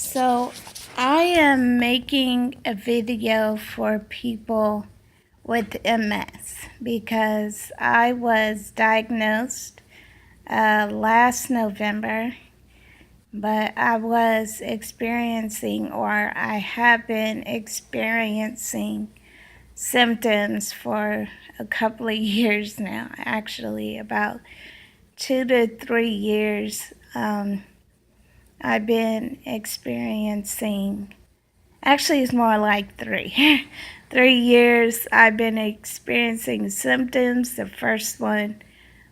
So, I am making a video for people with MS because I was diagnosed last November, but I was experiencing, or I have been experiencing, symptoms for a couple of years now, actually, about 2 to 3 years. I've been experiencing. Actually, it's more like three. 3 years I've been experiencing symptoms. The first one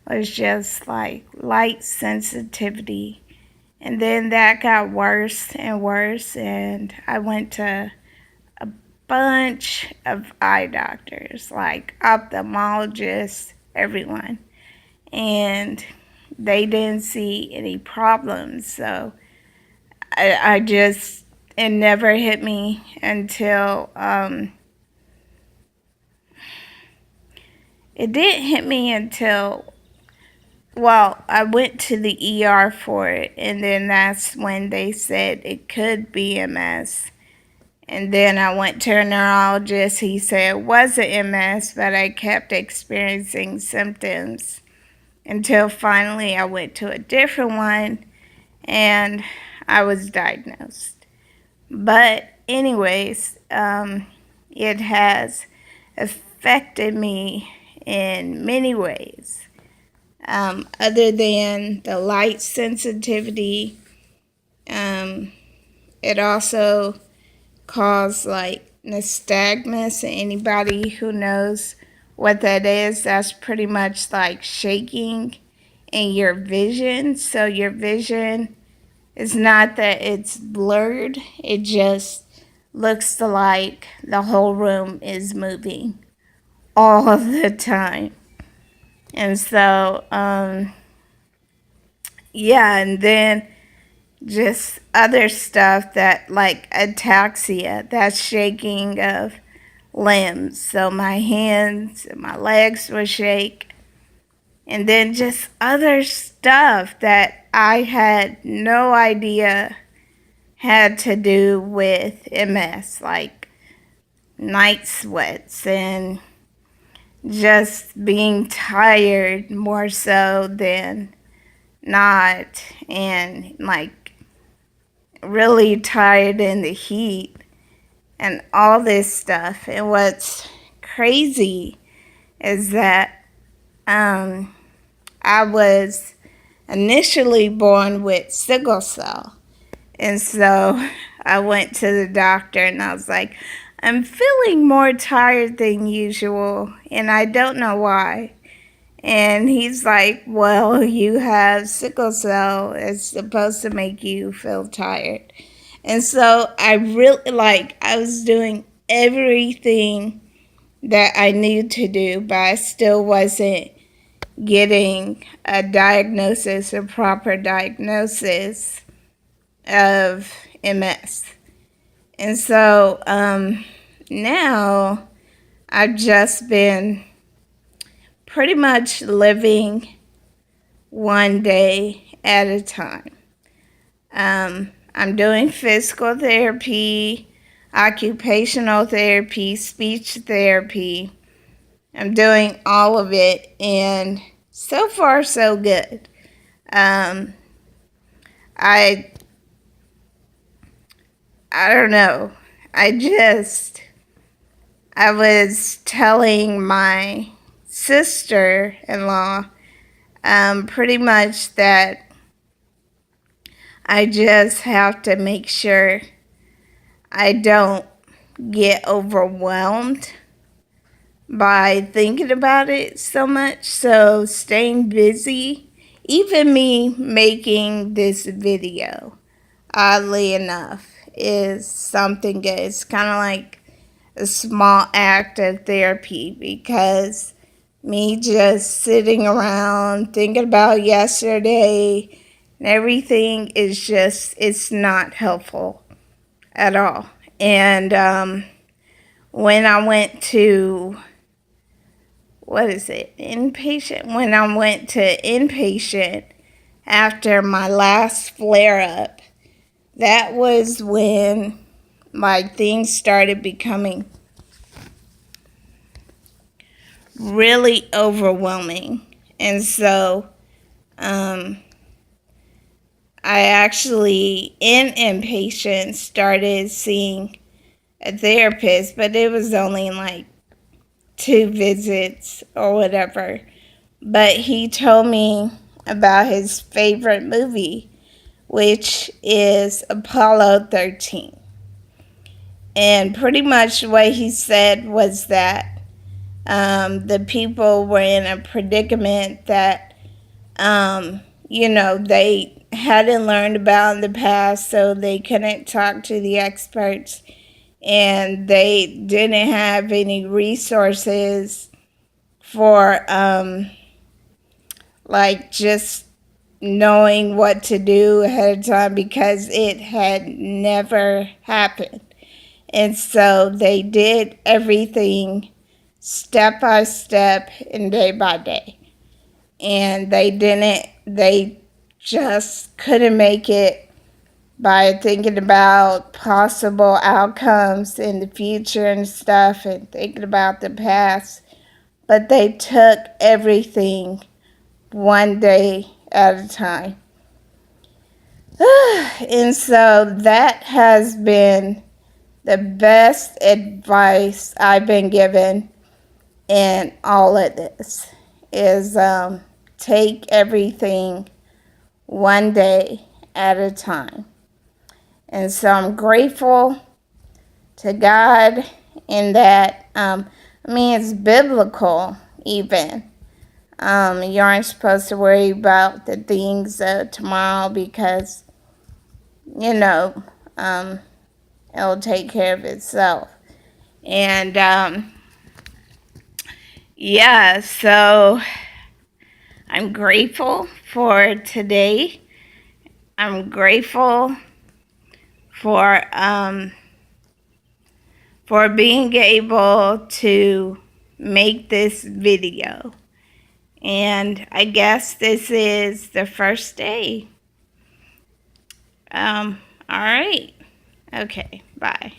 was just like light sensitivity. And then that got worse and worse. And I went to a bunch of eye doctors, like ophthalmologists, everyone. And they didn't see any problems. So I just, it never hit me until, it didn't hit me until, well, I went to the ER for it, and then that's when they said it could be MS. And then I went to a neurologist. He said it wasn't MS, but I kept experiencing symptoms until finally I went to a different one and I was diagnosed. But anyways, it has affected me in many ways. Other than the light sensitivity, it also caused like nystagmus. Anybody who knows what that is, that's pretty much like shaking in your vision. So your vision, it's not that it's blurred, it just looks like the whole room is moving all of the time. And so, yeah, and then just other stuff that like ataxia, that's shaking of limbs. So my hands and my legs would shake. And then just other stuff that I had no idea had to do with MS, like night sweats and just being tired more so than not, and like really tired in the heat and all this stuff. And what's crazy is that I was initially born with sickle cell. And so I went to the doctor and I was like, I'm feeling more tired than usual and I don't know why. And he's like, well, you have sickle cell. It's supposed to make you feel tired. And so I really, like, I was doing everything that I needed to do, but I still wasn't getting a diagnosis, a proper diagnosis of MS. And so now I've just been pretty much living one day at a time. I'm doing physical therapy, occupational therapy, speech therapy. I'm doing all of it, and so far so good. I don't know. I was telling my sister-in-law pretty much that I just have to make sure I don't get overwhelmed by thinking about it so much. So staying busy, even me making this video, oddly enough, is something good. It's kind of like a small act of therapy, because me just sitting around thinking about yesterday and everything is just, it's not helpful at all. And when I went to, inpatient? When I went to inpatient after my last flare up, that was when like things started becoming really overwhelming. And so I actually, in inpatient, started seeing a therapist, but it was only like 2 visits or whatever. But he told me about his favorite movie, which is Apollo 13. And pretty much what he said was that the people were in a predicament that, they hadn't learned about in the past, so they couldn't talk to the experts, and they didn't have any resources for, like, just knowing what to do ahead of time because it had never happened. And so they did everything step by step and day by day. And they just couldn't make it by thinking about possible outcomes in the future and stuff and thinking about the past. But they took everything one day at a time. And so that has been the best advice I've been given in all of this is take everything one day at a time. And so I'm grateful to God in that, it's biblical even. You aren't supposed to worry about the things of tomorrow because, it'll take care of itself. And, so I'm grateful for today. I'm grateful for being able to make this video. And I guess this is the first day. All right. Okay, bye.